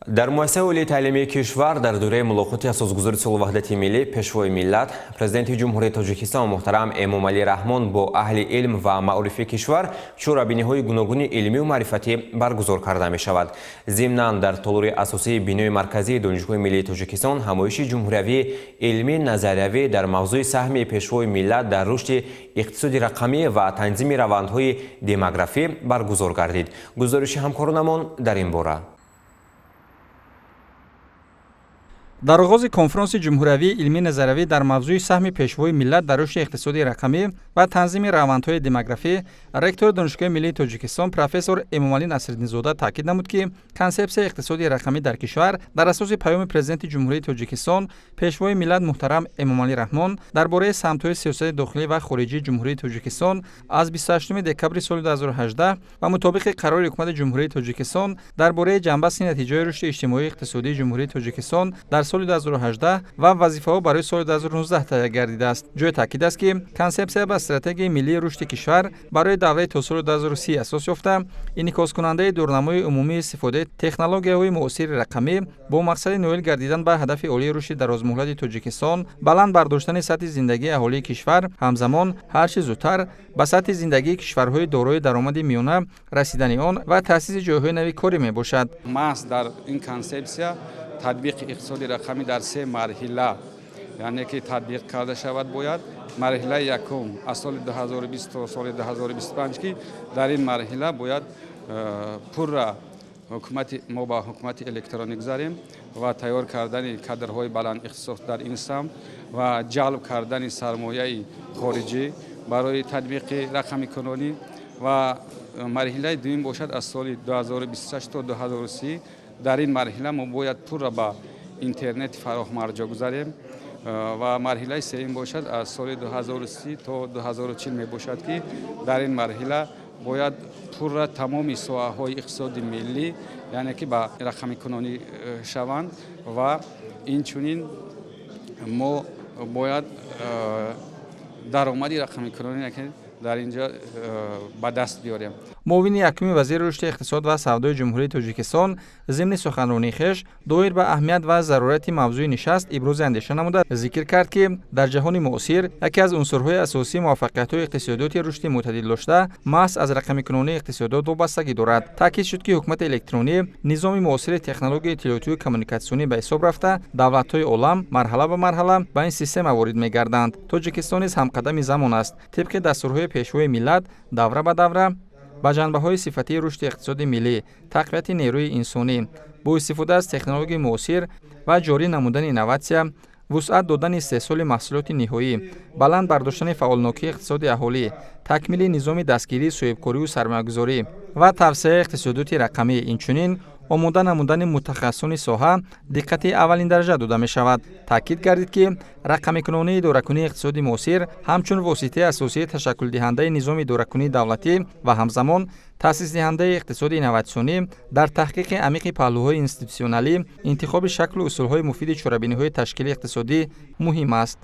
در مؤسسه عالی تعلیمی کشور در دوره ملاقات اساسگذاری سال وحدت ملی پیشوای ملت پرزیدنت جمهوری تاجیکستان محترم امامعلی رحمان با اهل علم و معارف کشور شورابینی‌های گوناگون علمی و معرفتی برگزار کرده می شود. ضمناً در تالار اساسی بینای مرکزی دانشگاه ملی تاجیکستان همایش جمهوری علمی نظریوی در موضوع سهم پیشوای ملت در رشد اقتصادی رقمی و تنظیم روندهای دموگرافی برگزار گردید. گزارش همکارانمان در این باره. در آغاز کنفرانس جمهوری علمی نظریوی در موضوع سهم پیشوای ملت در رشد اقتصادی رقمی و تنظیم روندهای دموگرافی، رکتور دانشگاه ملی تاجیکستان پروفسور امامعلی نصرالدین‌زاده تاکید نمود که کنسپسیون اقتصادی رقمی در کشور در اساس پیام پرزیدنت جمهوری تاجیکستان پیشوای ملت محترم امامعلی رحمان درباره سمت‌های سیاست داخلی و خارجی جمهوری تاجیکستان از 28 دکبر سال 2018 و مطابق قرار حکومت جمهوری تاجیکستان درباره جنبش نتیجه رشد اجتماعی اقتصادی جمهوری تاجیکستان در سال 2018 و وظیفه‌ها برای سال 2019 تهیه گردیده است. جای تاکید است که کنسپسیون و استراتژی ملی رشد کشور برای دوره تا سال 2030 اساس یافته، انعکاس کننده دورنمای عمومی استفاده تکنولوژی‌های معاصر رقمی با مقصد نائل گردیدن به هدف عالی رشد درازمهلت تاجیکستان، بلند برداشتن سطح زندگی اهالی کشور، همزمان هر چه زودتر به سطح زندگی کشورهای دارای درآمد میانه رسیدن آن و تأسیس جایهای نوی کاری میباشد. محض در این کنسپسیون تطبیق اقتصادی رقمی در سه مرحله یعنی که تطبیق کرده شود باید مرحله یکم از سال 2020 تا سال 2025 که در این مرحله باید پر ما با حکومت الکترونیک زاریم و تیار کردن کادرهای بلند اختصاص در این سمت و جلب کردن سرمایه خارجی برای تطبیق رقمی کنونی و مرحله دوم باشد از سال 2026 تا 2030. در این مرحله ما باید پر با اینترنت فراهم ارجاع گذاریم و مرحله سوم باشد از سال 2030 تا 2040 می باشد که در این مرحله باید پر تمام ساحه‌های اقتصادی ملی یعنی که با رقمی کنونی شوند و اینچنین ما باید درآمدی رقمی کنونی که در اینجا به دست بیاریم. معاون یکم وزیر رشد اقتصاد و سودای جمهوری تاجیکستان ضمن سخنرانی خویش دایر به اهمیت و ضرورت موضوع نشست ابراز اندیشه نموده ذکر کرد که در جهان معاصر یکی از عنصرهای اساسی موفقیت‌های اقتصادی رشد معتدل داشته محض از رقمی کنونی اقتصادات وابستگی دارد. تاکید شد که حکومت الکترونی نظام معاصر تکنولوژی اطلاعاتی و کمیونیکاسیونی به حساب رفته دولت‌های عالم مرحله به مرحله به این سیستم وارد می‌گردند. تاجیکستان نیز همقدم زمان است. طبق دستورهای پیشوای ملت دوره به دوره با جنبه‌های صفتی رشد اقتصادی ملی، تقویت نیروی انسانی، با استفاده از تکنولوژی معاصر و جاری نمودن اینوواسیون، وسعت دادن استحصال محصولات نهایی، بلند برداشتن فعالناکی اقتصادی اهالی، تکمیل نظام دستگیری صاحبکاری و سرمایه‌گذاری و توسعه اقتصادات رقمی، اینچنین آماده نمودن متخصصان ساحه دقت اولین درجه داده می شود. تاکید گردید که رقمی کنونی اداره‌کنی اقتصادی معاصر همچون واسطه اساسی تشکل دهنده نظام اداره‌کنی دولتی و همزمان تأسیس دهنده اقتصاد اینوواسیونی در تحقیق عمیق پهلوهای اینستیتوسیونالی، انتخاب شکل و اصولهای مفید چاره‌بینی‌های تشکیل اقتصادی مهم است.